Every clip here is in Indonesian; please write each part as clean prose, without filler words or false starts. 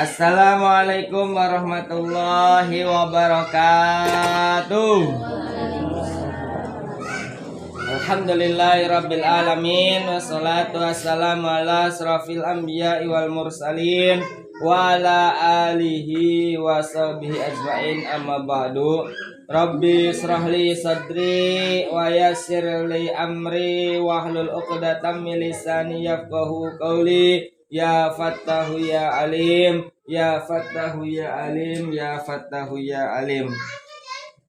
Assalamualaikum warahmatullahi wabarakatuh. Alhamdulillahirabbil alamin wassalatu wassalamu ala asrofil anbiya'i wal mursalin wa ala alihi wa sahbihi ajma'in amma ba'du. Rabbi israhli sadri wa yassir li amri wahlul 'uqdatam min lisani yafqahu qawli. Ya Fattahu ya Alim, ya Fattahu ya Alim, ya Fattahu ya Alim.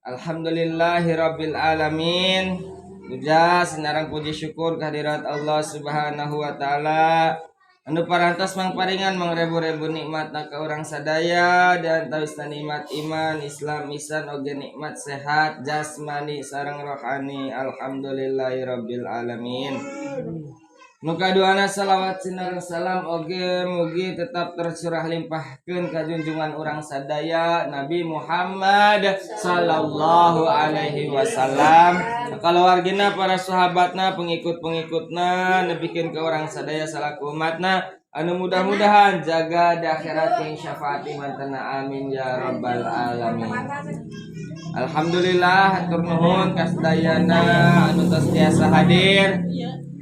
Alhamdulillahirabbil alamin. Puja sinarang puji syukur kehadirat Allah Subhanahu wa taala. Anu parantos mangparingan mangrebu-rebu nikmatna ka urang sadaya dan tawisna nikmat iman, Islam, ihsan oge nikmat sehat jasmani sareng rohani. Alhamdulillahirabbil alamin. Muka duana salawat sinareng salam oge mugi tetap tercurah limpahkeun ka junjungan urang sadaya Nabi Muhammad sallallahu alaihi wasallam, kaluargina, para sahabatna, pengikut-pengikutna, nepikeun ka urang sadaya salaku umatna anu mudah-mudahan jaga di akhirat yang syafaati mantena amin ya rabbal alamin. Alhamdulillah hatur nuhun kasadayana anu tos tiasa hadir.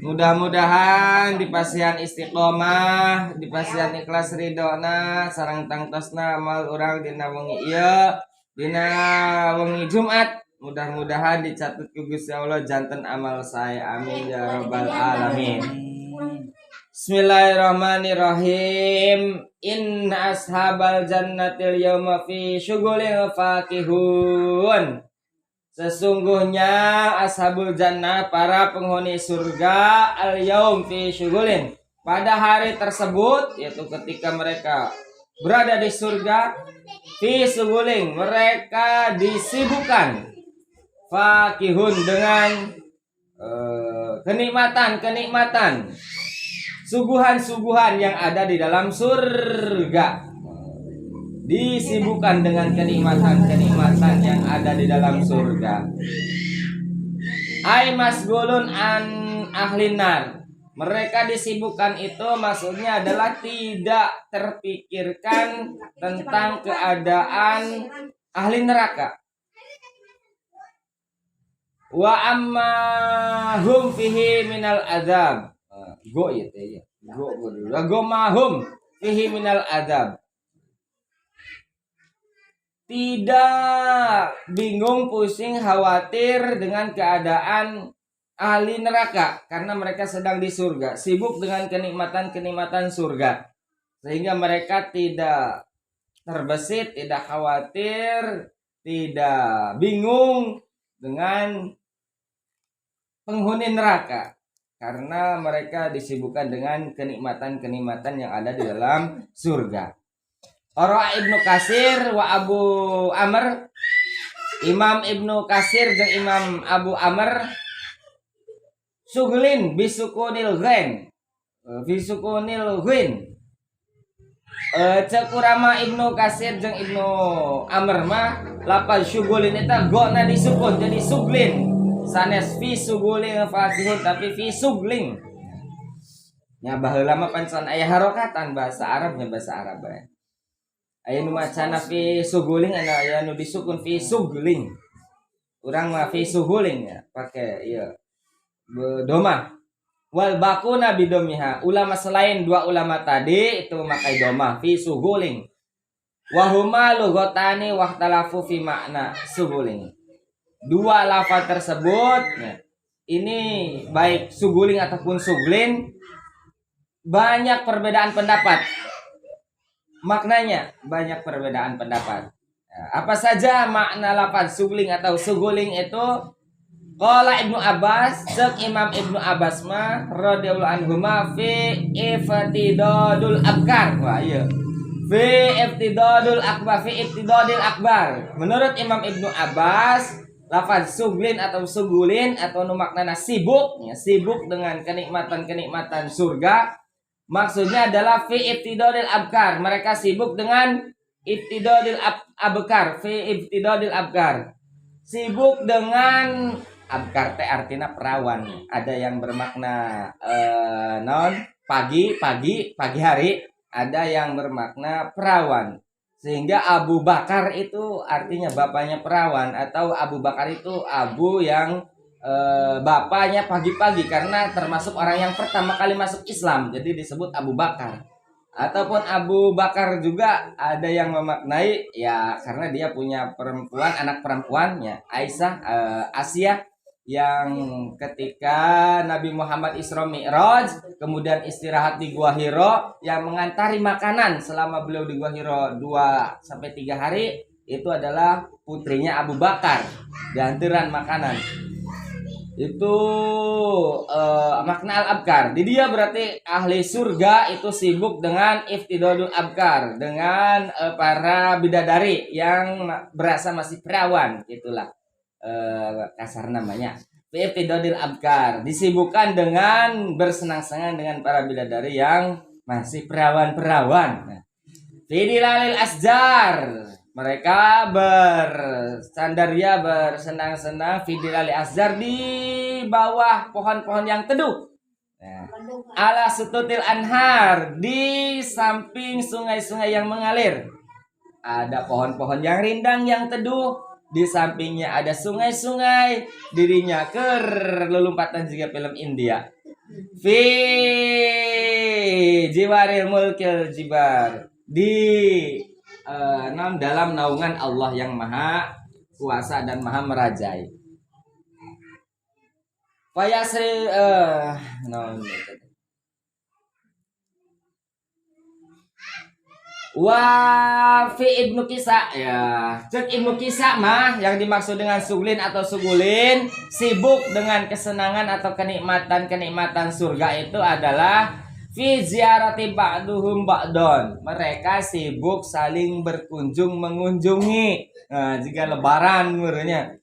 Mudah-mudahan di pasian istiqomah, di pasian ikhlas ridona sareng tangtosna amal urang dina wengi ieu, dina wengi Jumat. Mudah-mudahan dicatet ku Gusti Allah janten amal sae. Amin ya rabbal alamin. Bismillahirrahmanirrahim. Inna ashabal jannatil yawma fi syughulin fakihun. Sesungguhnya ashabul jannah, para penghuni surga, al-yaum fi syughulin, pada hari tersebut, yaitu ketika mereka berada di surga, fi syughulin, mereka disibukkan, fakihun, dengan kenikmatan-kenikmatan, suguhan-suguhan yang ada di dalam surga. Disibukkan dengan kenikmatan-kenikmatan yang ada di dalam surga. Ai masgulun an ahlinar. Mereka disibukkan itu maksudnya adalah tidak terpikirkan tentang keadaan ahli neraka. Wa amma hum fihi minal azab. Go ya teh. Go mahum fihi minal azab. Tidak bingung, pusing, khawatir dengan keadaan ahli neraka karena mereka sedang di surga, sibuk dengan kenikmatan-kenikmatan surga, sehingga mereka tidak terbesit, tidak khawatir, tidak bingung dengan penghuni neraka karena mereka disibukkan dengan kenikmatan-kenikmatan yang ada di dalam surga. Ora Ibnu Katsir wa Abu Amr, Imam Ibnu Katsir jeung Imam Abu Amr, suglin bisukunil ghain, bisukunil ghain. Cek urama Ibnu Katsir jeung Ibnu Amr mah lapal syugulin eta gona disukun jadi suglin. Sanes fi sugulin fatihun tapi fi suglin. Nya baheula mah pancan aya harokatan bahasa Arabnya bahasa Arab bae. Aya nu macana fi suguling, aya nu disukun fi sugling. Urang mah fi suguling ya, pake ieu domah. Wal bakuna bidomiha. Ulama selain dua ulama tadi itu memakai domah fi suguling. Wa huma lughatani wahtalafu fi makna suguling. Dua lafaz tersebut ya, ini baik suguling ataupun suglin banyak perbedaan pendapat. Maknanya banyak perbedaan pendapat. Apa saja makna lafaz sugling atau suguling itu? Qala Ibnu Abbas, cek Imam Ibnu Abbas mah radhiyallahu anhuma fi iftidadul akbar. Wah iya. Fi iftidadul akbar, fi iftidadil akbar. Menurut Imam Ibnu Abbas, lafaz suglin atau sugulin atau nu maknana sibuk, ya, sibuk dengan kenikmatan-kenikmatan surga. Maksudnya adalah fi ibtidadil abkar. Mereka sibuk dengan ibtidadil abkar. Fi ibtidadil abkar. Sibuk dengan abkar teh artinya perawan. Ada yang bermakna non pagi hari. ada yang bermakna perawan. Sehingga Abu Bakar itu artinya bapaknya perawan, atau Abu Bakar itu Abu yang bapaknya pagi-pagi, karena termasuk orang yang pertama kali masuk Islam, jadi disebut Abu Bakar. Ataupun Abu Bakar juga ada yang memaknai ya karena dia punya perempuan, anak perempuannya Aisyah, Asia, yang ketika Nabi Muhammad Isra Mi'raj kemudian istirahat di Gua Hiro, yang mengantari makanan selama beliau di Gua Hiro 2 sampai 3 hari itu adalah putrinya Abu Bakar, diantiran makanan. Itu makna al-abkar. Di dia berarti ahli surga itu sibuk dengan iftidadul abkar, dengan para bidadari yang berasa masih perawan, itulah kasar namanya. Iftidadul abkar, disibukkan dengan bersenang-senang dengan para bidadari yang masih perawan-perawan. Fidilalil asjar, mereka bersandaria, bersenang-senang fidilali azhar di bawah pohon-pohon yang teduh. Nah, ala sututil anhar, di samping sungai-sungai yang mengalir. Ada pohon-pohon yang rindang yang teduh, di sampingnya ada sungai-sungai, dirinya kerlelumpatan juga film India. Fi jiwaril mulkil jibar, di dalam naungan Allah yang maha kuasa dan maha merajai. Fayasri wa fi Ibnu Kisah, ya cek Ibnu Kisah mah yang dimaksud dengan suglin atau sugulin, sibuk dengan kesenangan atau kenikmatan surga itu adalah fi ziarati ba'duhum ba'don, mereka sibuk saling berkunjung mengunjungi. Nah, jika lebaran menurutnya,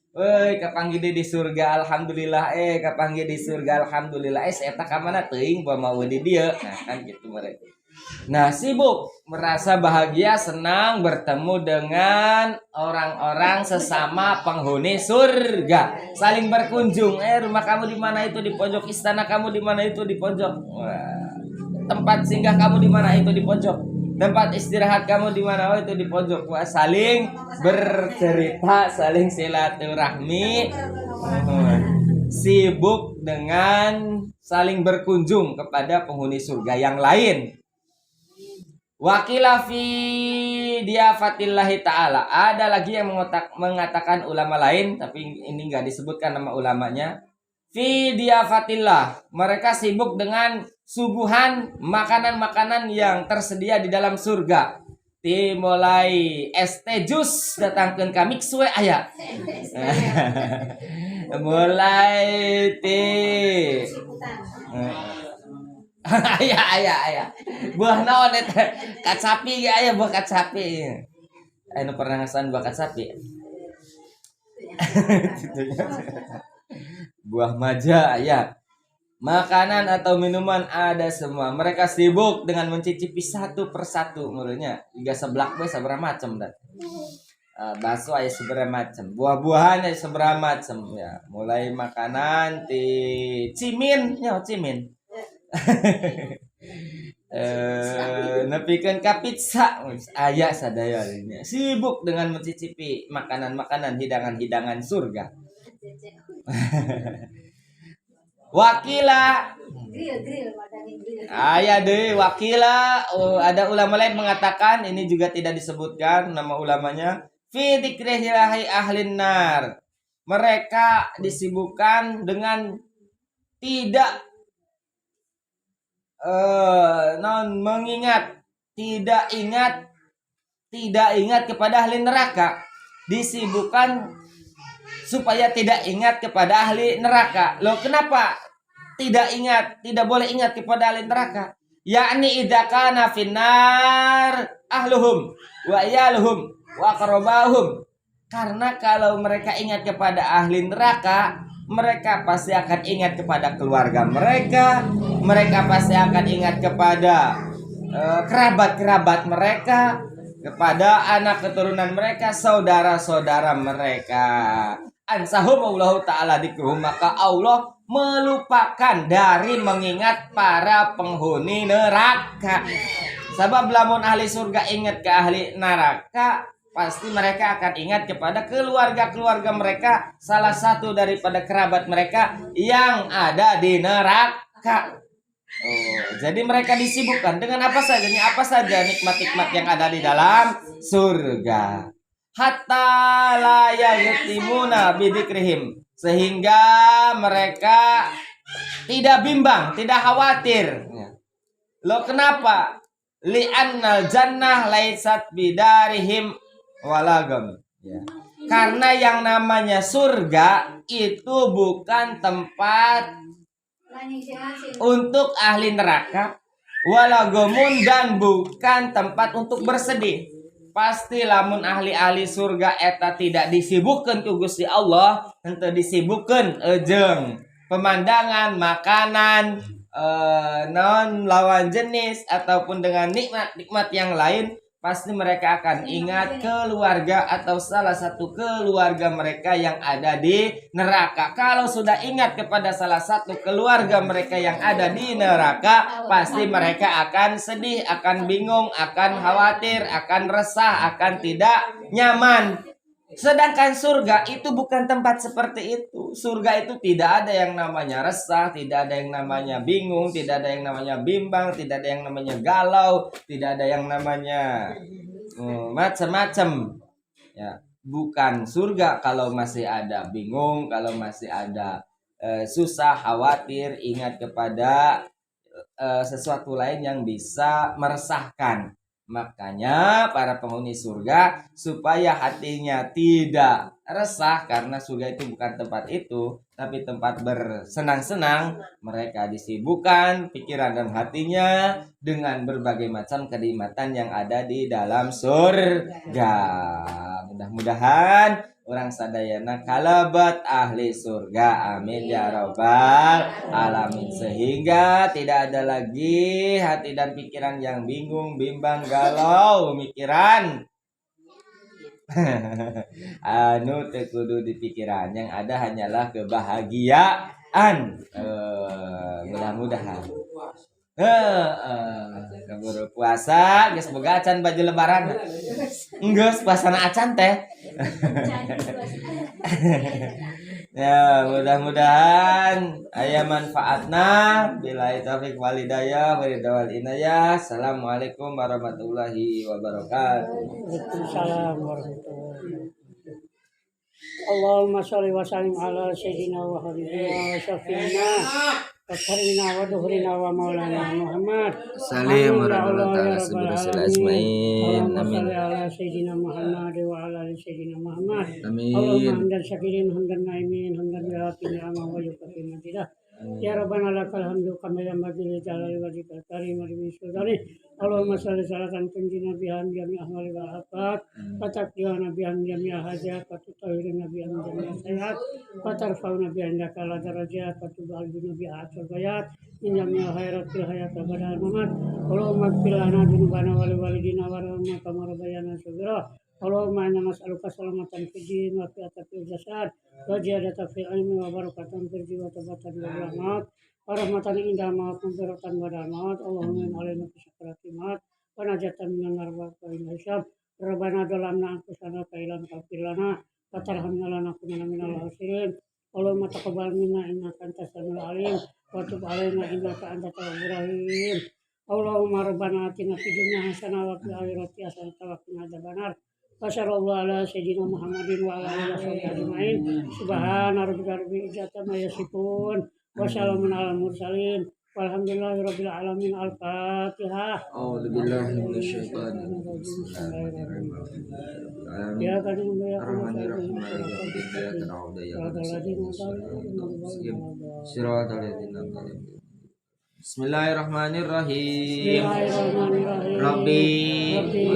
kapanggih di surga alhamdulillah, kapanggih di surga alhamdulillah, saya tak kamana teuing mau di dia. Nah, kan gitu mereka. Nah, sibuk merasa bahagia, senang bertemu dengan orang-orang sesama penghuni surga, saling berkunjung. Rumah kamu di mana itu di pojok, istana kamu di mana itu di pojok. Wah, tempat singgah kamu di mana itu di pojok, tempat istirahat kamu di mana itu di pojok. Wah, saling bercerita, saling silaturahmi, sibuk dengan saling berkunjung kepada penghuni surga yang lain. Wakila fi diafatillahi ta'ala, ada lagi yang mengatakan ulama lain, tapi ini enggak disebutkan nama ulamanya. Fi diafatillah, mereka sibuk dengan suguhan makanan-makanan yang tersedia di dalam surga. Mulai es teh jus datangkeun ka mixwe aya. Mulai teh aya buah naon eta, kat sapi ge aya, buah kat sapi. Anu pernah ngasan buah kat sapi. Buah maja ya. Makanan atau minuman ada semua. Mereka sibuk dengan mencicipi satu persatu menurutnya. Juga seblak bae sabaraha macam dan. Bakso aya sabaraha macam, buah-buahan aya sabaraha macam ya. Mulai makanan ti cimin, nya cimin. Nepikeun ka pizza aya sadaya ini. Sibuk dengan mencicipi makanan-makanan, hidangan-hidangan surga. Wakila aya deh wakila, ada ulama lain mengatakan, ini juga tidak disebutkan nama ulamanya, fi dzikrihi ahlin nar, mereka disibukkan dengan tidak mengingat, tidak ingat kepada ahli neraka, disibukkan supaya tidak ingat kepada ahli neraka. Loh, kenapa tidak ingat, tidak boleh ingat kepada ahli neraka? Yakni idza kana finnar ahluhum wa iyaluhum wa qarabahum. Karena kalau mereka ingat kepada ahli neraka, mereka pasti akan ingat kepada keluarga mereka, mereka pasti akan ingat kepada kerabat-kerabat mereka, kepada anak keturunan mereka, saudara-saudara mereka. Ansahumullahu ta'ala dikruhum, maka Allah melupakan dari mengingat para penghuni neraka. Sabab lamun ahli surga ingat ke ahli neraka, pasti mereka akan ingat kepada keluarga-keluarga mereka, salah satu daripada kerabat mereka yang ada di neraka. Oh, jadi mereka disibukkan dengan apa saja nih? Apa saja nikmat-nikmat yang ada di dalam surga. Hatta la yaghtimuna bidzikrihim, sehingga mereka tidak bimbang, tidak khawatir. Lo kenapa? Li'annal jannah laisat bidarihim walagam. Ya. Karena yang namanya surga itu bukan tempat untuk ahli neraka, walagomun, dan bukan tempat untuk bersedih. Pasti lamun ahli-ahli surga eta tidak disibukkan ku Gusti Allah, henteu disibukkan jeung pemandangan, makanan, non lawan jenis ataupun dengan nikmat-nikmat yang lain, pasti mereka akan ingat keluarga atau salah satu keluarga mereka yang ada di neraka. Kalau sudah ingat kepada salah satu keluarga mereka yang ada di neraka, pasti mereka akan sedih, akan bingung, akan khawatir, akan resah, akan tidak nyaman. Sedangkan surga itu bukan tempat seperti itu. Surga itu tidak ada yang namanya resah, tidak ada yang namanya bingung, tidak ada yang namanya bimbang, tidak ada yang namanya galau, tidak ada yang namanya macam-macam. Ya, bukan surga kalau masih ada bingung, kalau masih ada susah, khawatir, ingat kepada sesuatu lain yang bisa meresahkan. Makanya para penghuni surga, supaya hatinya tidak resah, karena surga itu bukan tempat itu, tapi tempat bersenang-senang, mereka disibukkan pikiran dan hatinya dengan berbagai macam kenikmatan yang ada di dalam surga. Mudah-mudahan orang sadayana kalabat ahli surga, amin ya rabbal alamin, sehingga tidak ada lagi hati dan pikiran yang bingung, bimbang, galau mikiran anu teu kudu di pikiran, yang ada hanyalah kebahagiaan. Mudah-mudahan keburu puasa geus boga acan baju lebaran, geus puasana acan teh. Ya, mudah-mudahan aya manfaatna. Billahi taufiq wal hidayah, waridawal inayah. Assalamualaikum warahmatullahi wabarakatuh. Waalaikumsalam warahmatullahi wabarakatuh. Allahumma sholli wa sallim ala sayyidina wa habibina wa syafiina wa karina wa duhrina wa maulana Muhammad. Salim warahmatullahi wabarakatuh ajmain. Allahumma Amin. sholli ala sayyidina Muhammad wa ala ali sayyidina Muhammad. Amin. Allahumma hamdan syakirin, hamdan naimin, hamdan bi'atin ni'amah wa yukafi madidah. Ya Rabbana lakal hamdu kama yanbaghi li jalali wajhikal karim wa li sultani. Allahumma shalli salatan tunjina biha min jami'i ahwali wal afat, wa taqdiyana biha min jami'i hajat, wa tutahhiruna biha min jami'i sayyi'at, wa tarfa'una biha indaka ala darajat, wa tuballighuna biha aqsal ghayat min jami'i khairat fil hayat wa badal mamat. Allahumma ighfir lana dzunubana wa li walidina warhamna kama rabbayana shaghira. Allahumma inna nas'aluka salamatan fid din wa fi'atan fil jasad wa ziyadatan fil ilmi wa barakatan fil jiwa wa tabatan wa rahmat wa rahmatan indah maut mughfiratan wa rahmat. Allahumma inna alaina fi sakrati maut wa najatan minan nar wa inna hisab. Rabbana dhalamna anfusana fa illam taghfir lana wa tarhamna lanakunanna minal khasirin. Allahumma taqabbal minna innaka antas samiul alim wa tub alaina innaka antat tawwabur rahim. Allahumma rabbana atina fid dunya hasanah wa fil akhirati hasanah wa qina adzabannar. Wassallallahu ala sayyidina Muhammadin wa ala alihi washabihi ajmain. Subhana rabbika rabbil izzati amma yasifun wa salamun alal mursalin walhamdulillahi rabbil alamin. Al-Fatihah. A'udzu billahi minasyaitonir rajim. Ya kan Bismillahirrahmanirrahim. Rabbi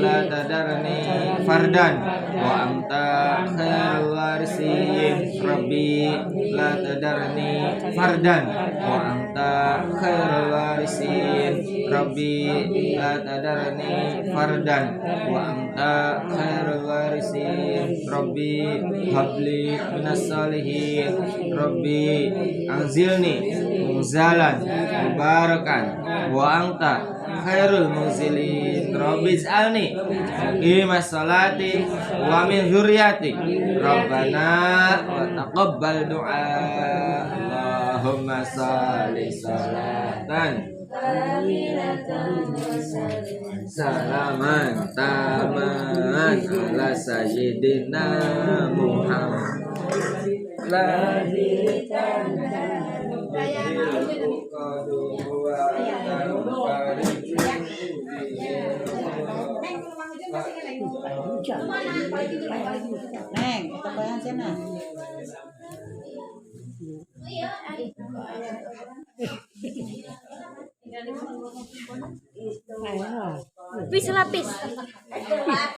la tadarni fardan wa anta khairul warisin. Rabbi la tadarni fardan wa anta khairul warisin. Rabbi la tadarni fardan wa anta khairul warisin. Rabbi habli minas salihin. Rabbi anzilni munzalan mubarakan wa anta khairul munzilin. Rabbi ij'alni muqimas salati wa min dzurriyyati rabbana wa taqabbal du'a. Allahumma shalli salatan salaman taman ala sayyidina Muhammad. Neng, ketambahan sana. Ayan. Lapis.